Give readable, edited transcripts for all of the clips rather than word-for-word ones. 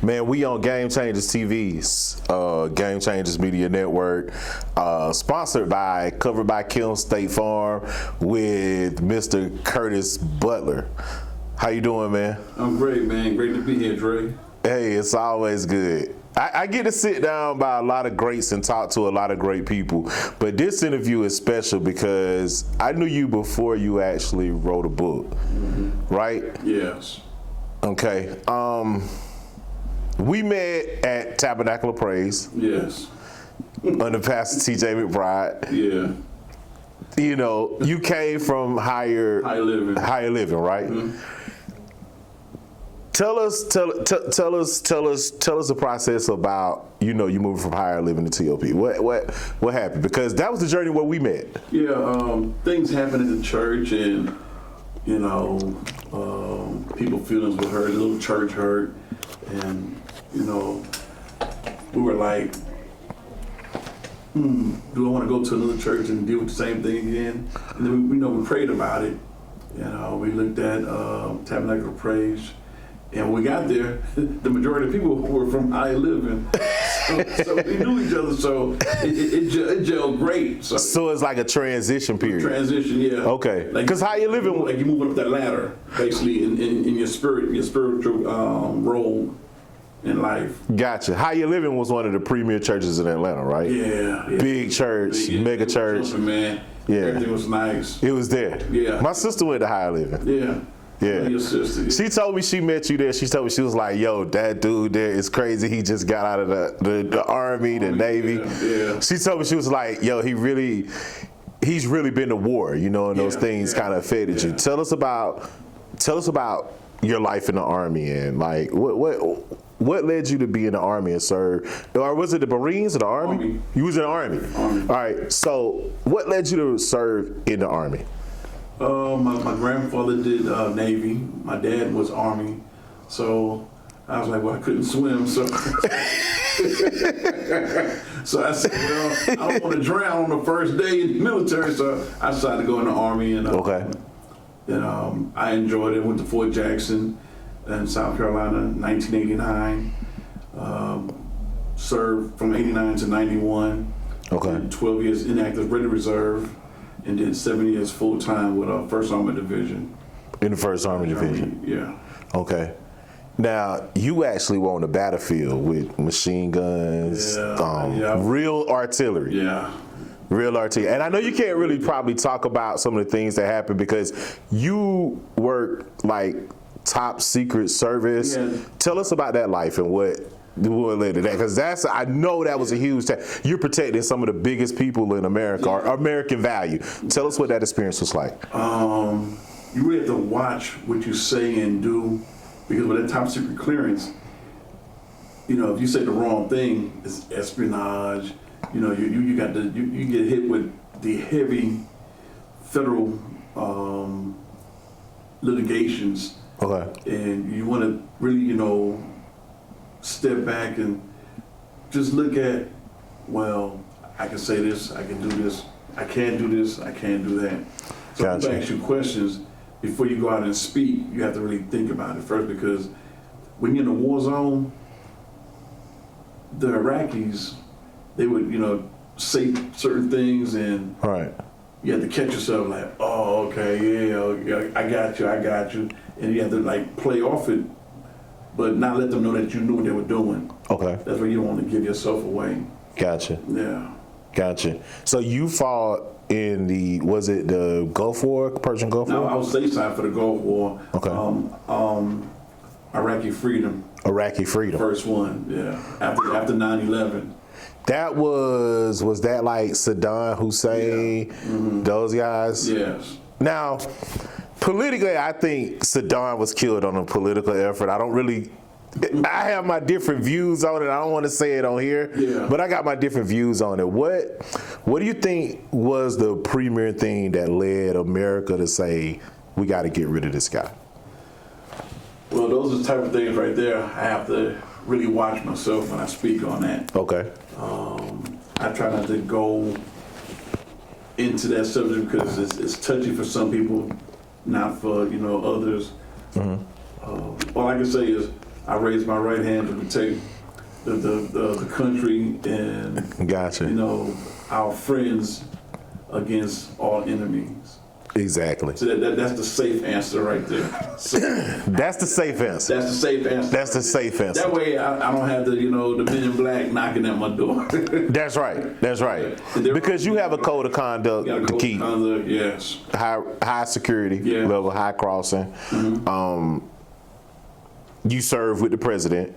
Man, we on Game Changers TV's, Game Changers Media Network, covered by Kim State Farm with Mr. Curtis Butler. How you doing, man? I'm great, man. Great to be here, Dre. Hey, it's always good. I get to sit down by a lot of greats and talk to a lot of great people, but this interview is special because I knew you before you actually wrote a book, right? Yes. Okay. We met at Tabernacle of Praise. Yes. Under Pastor T.J. McBride. Yeah. You know, you came from higher living, right? Mm-hmm. Tell us the process about, you know, you moving from higher living to TOP. What happened? Because that was the journey where we met. Yeah, things happened in the church, and you know, people feelings were hurt, a little church hurt, and you know, we were like, do I want to go to another church and deal with the same thing again? And then we prayed about it. You know, we looked at Tabernacle of Praise. And when we got there, the majority of people were from high living, so we knew each other. So it gelled great. So it's like a transition period. Transition, yeah. Okay. Because high living, like you're moving up that ladder, basically in your spiritual role in life. Gotcha. Higher Living was one of the premier churches in Atlanta, right? Yeah. Big church, mega church. Man. Yeah. Everything was nice. It was there. Yeah. My sister went to Higher Living. Yeah. Yeah. Your sister, yeah. She told me she met you there. She told me, she was like, yo, that dude there is crazy. He just got out of the Army, the Navy. Yeah. She told me, she was like, yo, he's really been to war, you know, and those things kind of affected you. Tell us about your life in the Army, and like what led you to be in the Army and serve? Or was it the Marines or the Army? You was in the Army. All right. So what led you to serve in the Army? My grandfather did Navy. My dad was Army. So I was like, well, I couldn't swim. So, so I said, well, I don't want to drown on the first day in the military. So I decided to go in the Army. And, and I enjoyed it. Went to Fort Jackson in South Carolina in 1989. Served from 89 to 91. Okay. 12 years inactive Ready Reserve. And did 7 years full time with our 1st Armored Division. In the 1st Armored Division? Yeah. Okay. Now, you actually were on the battlefield with machine guns, real artillery. Yeah. Real artillery. And I know you can't really probably talk about some of the things that happened because you work like top secret service. Yeah. Tell us about that life and what led to that, because I know that was a huge you're protecting some of the biggest people in America, or American value. Tell us what that experience was like. You really have to watch what you say and do, because with that top secret clearance, you know, if you say the wrong thing, it's espionage. You know, you get hit with the heavy federal litigations. Okay. And you want to really, you know, step back and just look at, well, I can say this, I can do this, I can't do this, I can't do that. So gotcha. If I ask you questions before you go out and speak, you have to really think about it first, because when you're in a war zone, the Iraqis, they would, you know, say certain things, and you have to catch yourself like, oh, okay, yeah, I got you, and you have to like play off it, but not let them know that you knew what they were doing. Okay. That's where you don't want to give yourself away. Gotcha. Yeah. Gotcha. So you fought in was it the Gulf War, Persian Gulf War? No, I was stateside for the Gulf War. Okay. Iraqi freedom. Iraqi freedom. First one, yeah. After 9/11. That was that like Saddam Hussein, those guys? Yes. Now, politically, I think Saddam was killed on a political effort. I have my different views on it. I don't want to say it on here, but I got my different views on it. What do you think was the premier thing that led America to say, we got to get rid of this guy? Well, those are the type of things right there. I have to really watch myself when I speak on that. Okay. I try not to go into that subject because it's touchy for some people, not for others. Mm-hmm. All I can say is I raised my right hand to protect the country and Gotcha. our friends against all enemies. Exactly. So that's the safe answer right there. So, that's the safe answer. That's the safe answer. That's the safe answer. That way I don't have the men in black knocking at my door. That's right. That's right. Because you have a code of conduct to keep. Yes. High security level, high crossing. Mm-hmm. You serve with the president.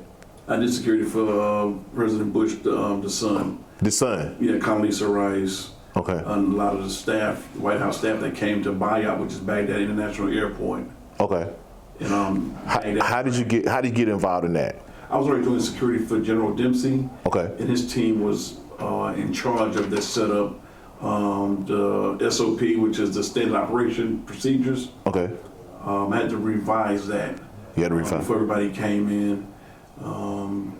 I did security for President Bush, the son. The son. Yeah, Condoleezza Rice. Okay. And a lot of the staff, the White House staff that came to Bayat, which is Baghdad International Airport. Okay. And how did you get involved in that? I was already doing security for General Dempsey. Okay. And his team was in charge of this setup, the SOP, which is the standard operation procedures. Okay. I had to revise that. You had to revise before everybody came in.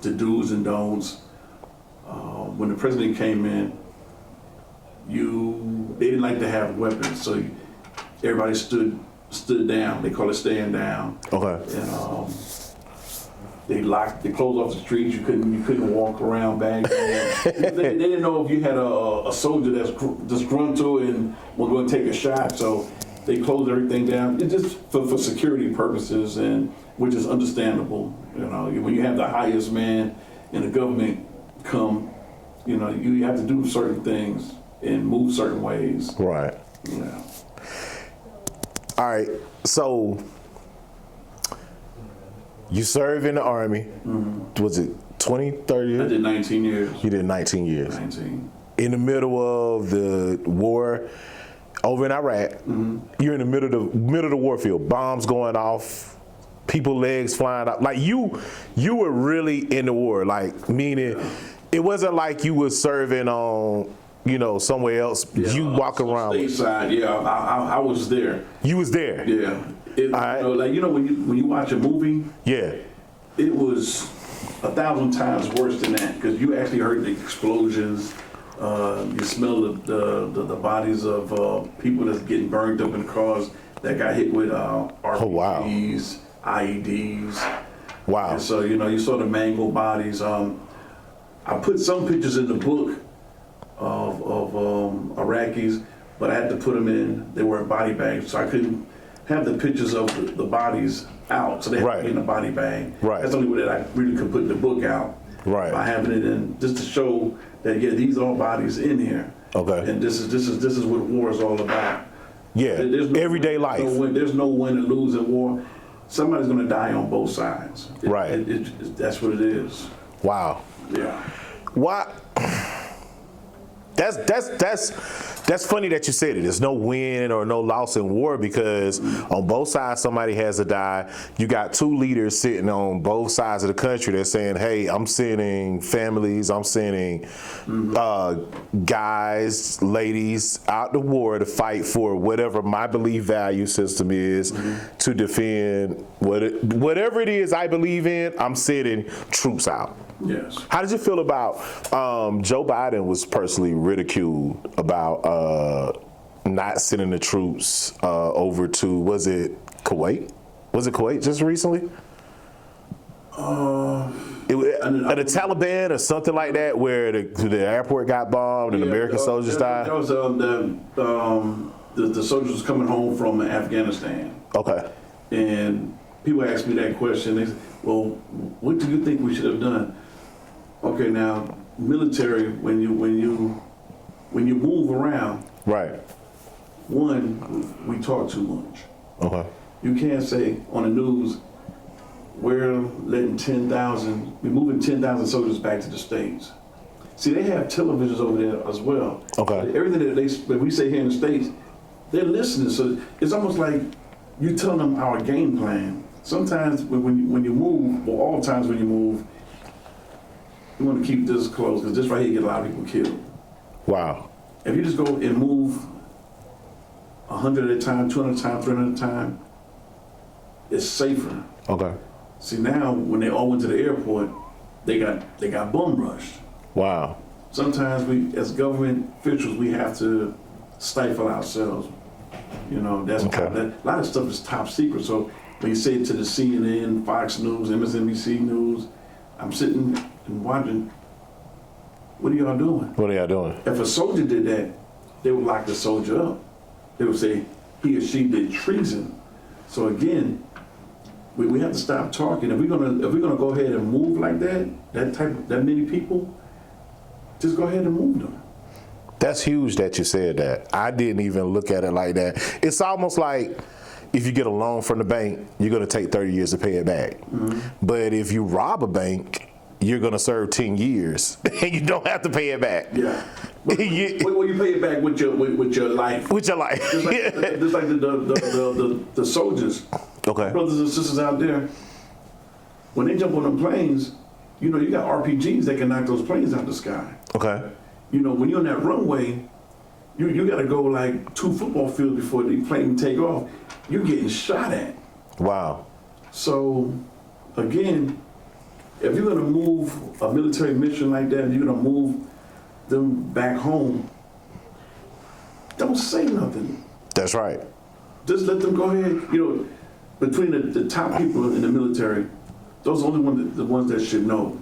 The do's and don'ts. When the president came in, they didn't like to have weapons, so everybody stood down. They call it staying down. Okay. And they closed off the streets. You couldn't walk around Baghdad. they didn't know if you had a soldier that's disgruntled and was going to take a shot, so they closed everything down. It's just for security purposes, and which is understandable. When you have the highest man in the government come, you have to do certain things and move certain ways. Right. Yeah. All right. So you serve in the Army. Mm-hmm. Was it 20, 30 years? I did 19 years. You did 19 years. 19. In the middle of the war over in Iraq, you're in the middle of the war field. Bombs going off, people legs flying out. Like you were really in the war. Like meaning, it wasn't like you were serving on somewhere else. Yeah, you walk around. Stateside, yeah, I was there. You was there. Yeah. Right. When you watch a movie. Yeah. It was 1,000 times worse than that because you actually heard the explosions. You smell the bodies of people that's getting burned up in cars that got hit with RPGs, IEDs. Wow. And so you saw the mangled bodies. I put some pictures in the book of Iraqis, but I had to put them in. They were in body bags, so I couldn't have the pictures of the bodies out. So they had to be in a body bag. Right. That's the only way that I really could put the book out. Right. By having it in, just to show that these are all bodies in here. Okay. And this is what war is all about. Yeah. Everyday life. There's no win and lose in war. Somebody's going to die on both sides. Right. That's what it is. Wow. Yeah. Why? That's funny that you said it. There's no win or no loss in war because on both sides somebody has to die. You got two leaders sitting on both sides of the country that's saying, "Hey, I'm sending families, I'm sending guys, ladies out to war to fight for whatever my belief value system is to defend whatever it is I believe in. I'm sending troops out." Yes. How did you feel about Joe Biden was personally ridiculed about not sending the troops over to, was it Kuwait? Was it Kuwait just recently? The Taliban or something like that, where the airport got bombed and American soldiers died? That was the soldiers coming home from Afghanistan. Okay. And people ask me that question. They say, well, what do you think we should have done? Okay, now military, when you move around, right? One, we talk too much. Okay. You can't say on the news we're moving 10,000 soldiers back to the States. See, they have televisions over there as well. Okay. Everything that we say here in the States, they're listening. So it's almost like you tell them our game plan. Sometimes when you move, or all times when you move, you want to keep this close because this right here get a lot of people killed. Wow. If you just go and move 100 at a time, 200 at a time, 300 at a time, it's safer. Okay. See, now when they all went to the airport, they got bum rushed. Wow. Sometimes we, as government officials, we have to stifle ourselves. That's okay. a lot of stuff is top secret. So They say it to the CNN, Fox News, MSNBC News. I'm sitting and watching. What are y'all doing? What are y'all doing? If a soldier did that, they would lock the soldier up. They would say he or she did treason. So again, we have to stop talking. If we're gonna go ahead and move like that many people, just go ahead and move them. That's huge that you said that. I didn't even look at it like that. It's almost like if you get a loan from the bank, you're going to take 30 years to pay it back. Mm-hmm. But if you rob a bank, you're going to serve 10 years and you don't have to pay it back. Yeah. Well, you pay it back with your life. With your life. Just like the soldiers. Okay. Brothers and sisters out there, when they jump on them planes, you got RPGs that can knock those planes out the sky. Okay. When you're on that runway, you got to go like 2 football fields before the plane take off. You're getting shot at. Wow. So, again, if you're going to move a military mission like that, and you're going to move them back home, don't say nothing. That's right. Just let them go ahead. Between the top people in the military, those are the ones that should know.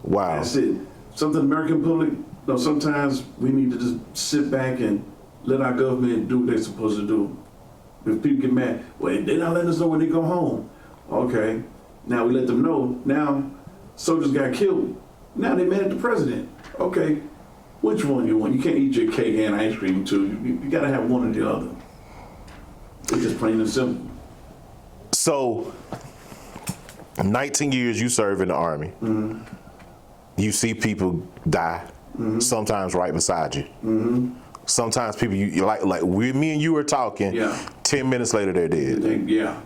Wow. That's it. Something American public, sometimes we need to just sit back and let our government do what they're supposed to do. If people get mad, well, they're not letting us know when they go home. Okay, now we let them know. Now, soldiers got killed. Now they mad at the president. Okay, which one you want? You can't eat your cake and ice cream too. You got to have one or the other. It's just plain and simple. So, 19 years you serve in the Army. Mm-hmm. You see people die, mm-hmm. sometimes right beside you. Mm-hmm. Sometimes people, you like me and you were talking, 10 minutes later they're dead. Yeah.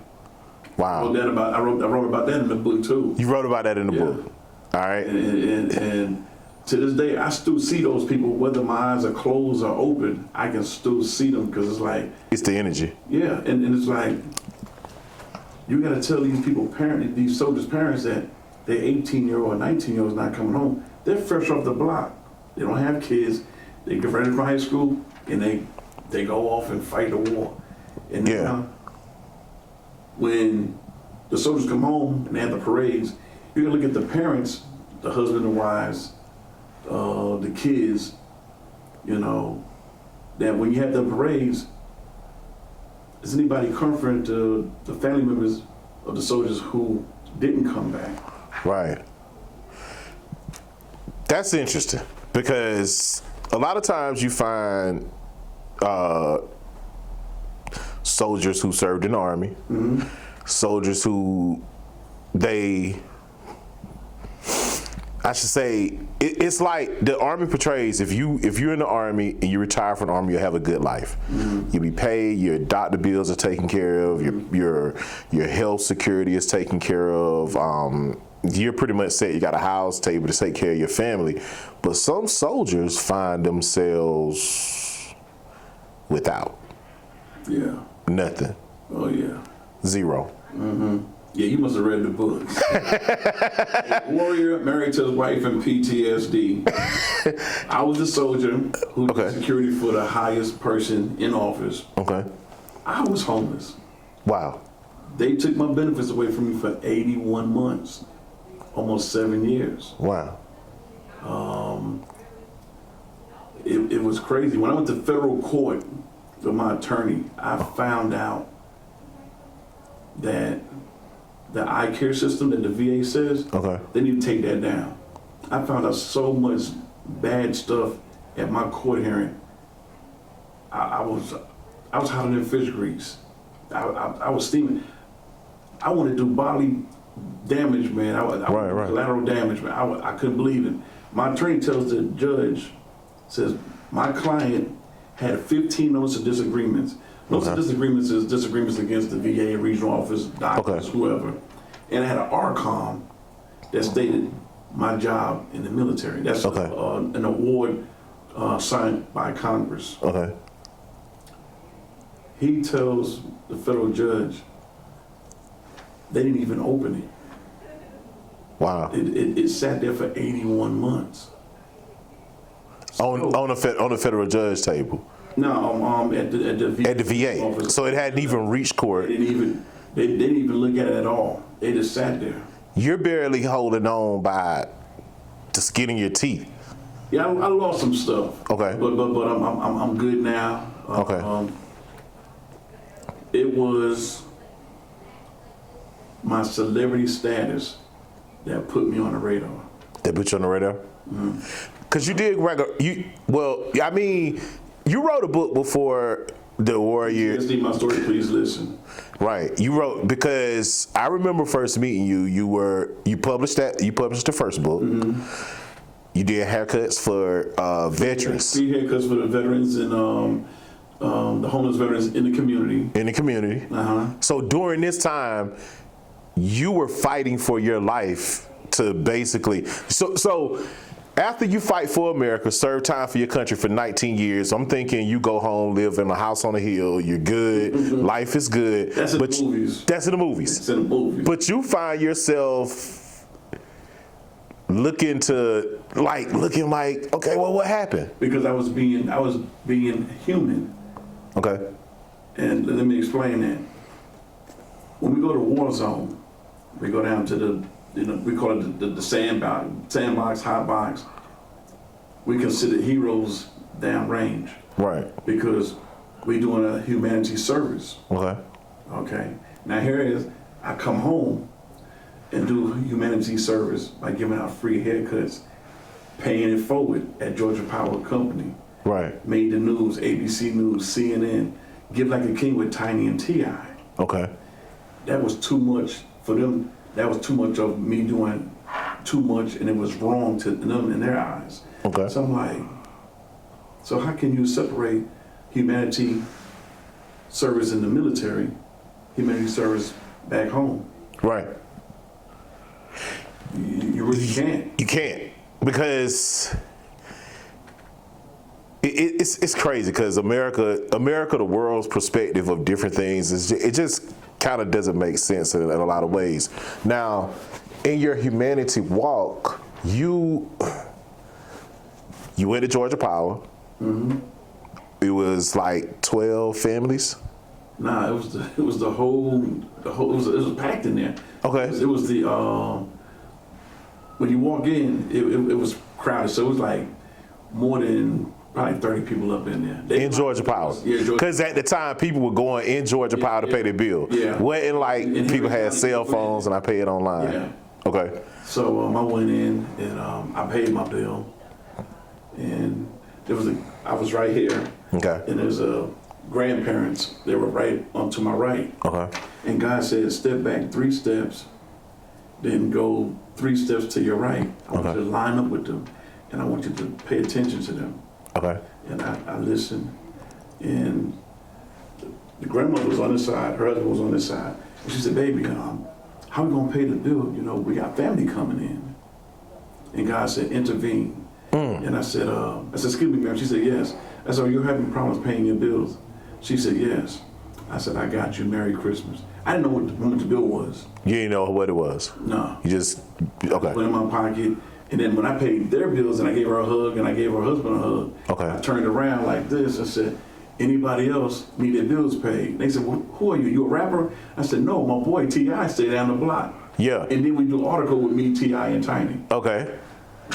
Wow. I wrote about that in the book too. You wrote about that in the book. All right. And to this day, I still see those people, whether my eyes are closed or open, I can still see them because it's like. It's the energy. Yeah, and it's like, you got to tell these people, these soldiers' parents that their 18-year-old or 19-year-old is not coming home. They're fresh off the block. They don't have kids. They get ready for high school and they go off and fight the war. And now, when the soldiers come home and they have the parades, you're gonna look at the parents, the husband and wives, the kids, that when you have the parades, is anybody comforting to the family members of the soldiers who didn't come back? Right. That's interesting because a lot of times you find soldiers who served in the Army, mm-hmm. soldiers who it's like the Army portrays if you're in the Army and you retire from the Army, you'll have a good life. Mm-hmm. You'll be paid, your doctor bills are taken care of, your health security is taken care of. You're pretty much set. You got a house, table to take care of your family. But some soldiers find themselves without. Yeah. Nothing. Oh, yeah. Zero. Mm-hmm. Yeah, you must have read the book. A warrior married to his wife in PTSD. I was a soldier who did security for the highest person in office. Okay. I was homeless. Wow. They took my benefits away from me for 81 months. Almost 7 years. Wow. It was crazy. When I went to federal court with my attorney, I found out that the eye care system that the VA says, they need to take that down. I found out so much bad stuff at my court hearing. I was hotter than fish grease. I was steaming. I wanted to do bodily damage, man. Collateral damage, man. I couldn't believe it. My attorney tells the judge, says, my client had 15 notice of disagreements. Notice of disagreements is disagreements against the VA, regional office, doctors, whoever. And I had an RCOM that stated my job in the military. That's an award signed by Congress. Okay. He tells the federal judge, they didn't even open it. Wow. It sat there for 81 months. On the federal judge table? No, at the VA. At the VA. Office. So it hadn't even reached court. It didn't even, They didn't even look at it at all. They just sat there. You're barely holding on by the skin of your teeth. Yeah, I lost some stuff. Okay. But I'm good now. Okay. It was my celebrity status that put me on the radar. They put you on the radar? Because you did you wrote a book before the Warrior. PTSD, my story, please listen. Right. You wrote, because I remember first meeting you, you published the first book. Mm-hmm. You did haircuts for veterans. 3 haircuts for the veterans and the homeless veterans in the community. In the community. Uh-huh. So during this time, you were fighting for your life to basically, so after you fight for America, serve time for your country for 19 years, I'm thinking you go home, live in a house on a hill, you're good, life is good. That's in the movies. That's in the movies. It's in the movies. But you find yourself looking like, okay, well, what happened? Because I was being human. Okay. And let me explain that. When we go to war zone, we go down to we call it the sandbox, hot box. We consider heroes downrange. Right. Because we're doing a humanity service. Okay. Okay. Now here it is. I come home and do humanity service by giving out free haircuts, paying it forward at Georgia Power Company. Right. Made the news, ABC News, CNN, Give Like a King with Tiny and T.I. Okay. That was too much for them. That was too much of me doing too much, and it was wrong to them in their eyes. Okay. So I'm like, so how can you separate humanity service in the military, humanity service back home? Right. You really can't. You can't, because it's crazy, because America, the world's perspective of different things, it just kind of doesn't make sense in a lot of ways. Now, in your humanity walk, you went to Georgia Power. Mm-hmm. It was like 12 families. Nah, it was the whole. It was packed in there. Okay. It was the when you walk in, it was crowded. So it was like more than probably 30 people up in there. In Georgia Power. Yeah, Georgia. Because at the time, people were going in Georgia Power to pay their bill. Yeah. Wasn't like people had cell phones and I paid online. Yeah. Okay. So I went in and I paid my bill, and I was right here. Okay. And there's grandparents. They were right onto my right. Okay. And God said, step back 3 steps, then go 3 steps to your right. I want you to line up with them, and I want you to pay attention to them. Okay. And I listened, and the grandmother was on this side, her husband was on this side. And she said, baby, how are we gonna pay the bill? You know, we got family coming in. And God said, intervene. And I said, excuse me, ma'am. She said, yes. I said, you're having problems paying your bills? She said, yes. I said, I got you. Merry Christmas. I didn't know what the bill was. You didn't know what it was? No. You just, okay. I put it in my pocket. And then when I paid their bills and I gave her a hug and I gave her husband a hug, okay. I turned around like this and said, anybody else need their bills paid? They said, well, who are you? You a rapper? I said, no, my boy T.I. stay down the block. Yeah. And then we do an article with me, T.I. and Tiny. Okay.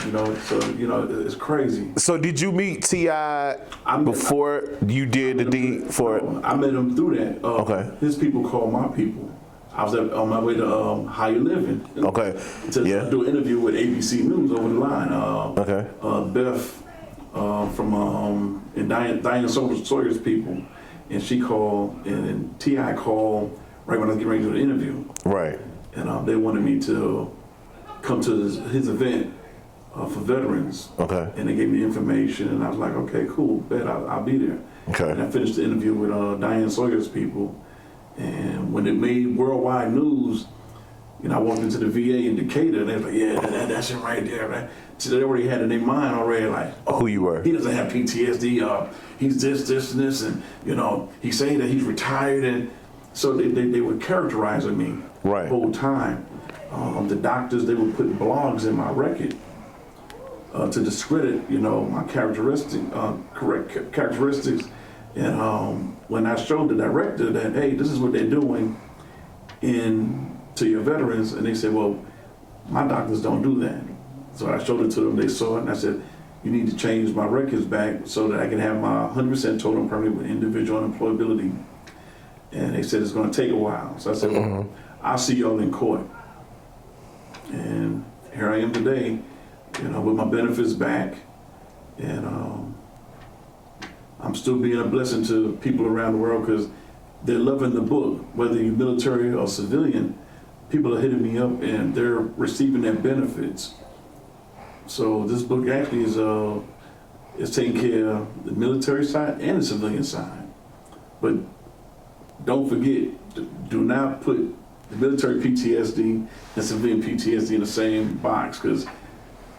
You know, so, you know, it's crazy. So did you meet T.I. before you did the deed for it? I met him through that. Okay. His people call my people. I was on my way to How You Living. Okay. To do an interview with ABC News over the line. Okay. Beth from and Diane Sawyer's people, and she called, and T.I. called right when I was getting ready to do the interview. Right. And they wanted me to come to his event for veterans. Okay. And they gave me information, and I was like, okay, cool, bet I'll be there. Okay. And I finished the interview with Diane Sawyer's people. And when it made worldwide news, you know, I walked into the VA in Decatur, and they was like, yeah, that's it right there, man. So they already had in their mind already, like, oh, who you were. He doesn't have PTSD, he's this, and this, and, you know, he's saying that he's retired, and so they were characterizing me right. the whole time. The doctors, they were putting blogs in my record to discredit, you know, my characteristics. And when I showed the director that, hey, this is what they're doing, to your veterans, and they said, well, my doctors don't do that. So I showed it to them, they saw it, and I said, you need to change my records back so that I can have my 100% total and permanent individual unemployability. And they said it's going to take a while. So I said, well, I'll see y'all in court. And here I am today, with my benefits back, and I'm still being a blessing to people around the world because they're loving the book. Whether you're military or civilian, people are hitting me up and they're receiving their benefits. So this book actually is taking care of the military side and the civilian side. But don't forget, do not put the military PTSD and civilian PTSD in the same box because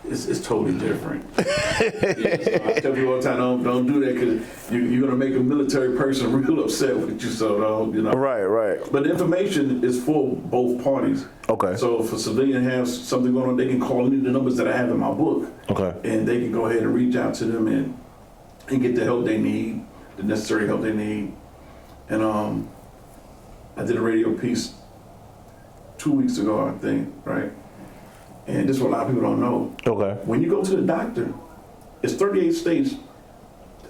it's totally different. So I tell people all the time, don't do that because you're going to make a military person real upset with you. So Right. But the information is for both parties. Okay. So if a civilian has something going on, they can call any of the numbers that I have in my book. Okay. And they can go ahead and reach out to them and get the help they need, the necessary help they need. And I did a radio piece 2 weeks ago, I think, right? And this is what a lot of people don't know. Okay. When you go to the doctor, it's 38 states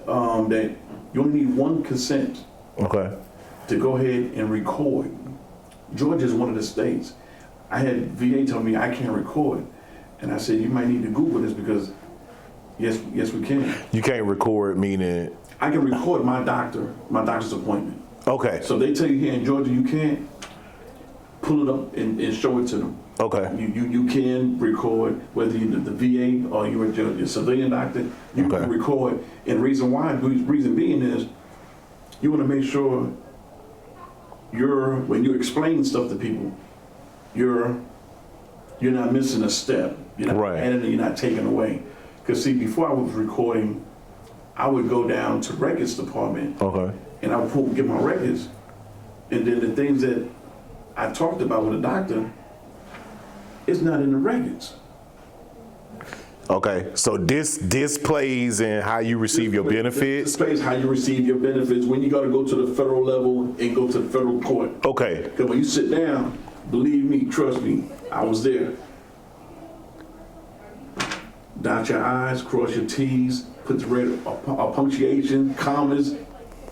that you only need one consent to go ahead and record. Georgia is one of the states. I had VA tell me I can't record. And I said, you might need to Google this because yes, we can. You can't record, meaning? I can record my doctor's appointment. Okay. So they tell you here in Georgia you can't, pull it up and show it to them. Okay. You can record whether you're the VA or you're a civilian doctor. You can record, and the reason being is you want to make sure when you explain stuff to people, you're not missing a step. You're not adding, you're not taking away. Because see, before I was recording, I would go down to records department. And I would get my records, and then the things that I talked about with a doctor, it's not in the records. Okay, so this plays in how you receive your benefits? This plays how you receive your benefits when you got to go to the federal level and go to the federal court. Okay. Because when you sit down, believe me, trust me, I was there. Dot your I's, cross your T's, put the red punctuation, commas,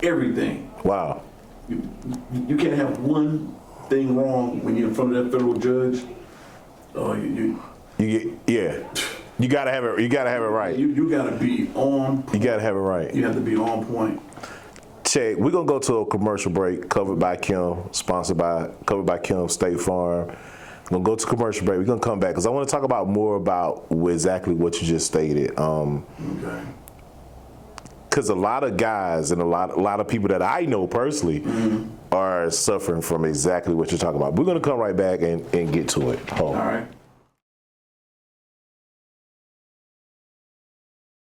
everything. Wow. You can't have one thing wrong when you're in front of that federal judge. You gotta have it. You gotta have it right. You gotta be on point. You gotta have it right. You have to be on point. Check. We're gonna go to a commercial break. Covered by Kim. Covered by Kim State Farm. We're gonna go to commercial break. We're gonna come back because I want to talk about more about exactly what you just stated. Okay. Because a lot of guys and a lot of people that I know personally are suffering from exactly what you're talking about. We're gonna come right back and get to it. All right.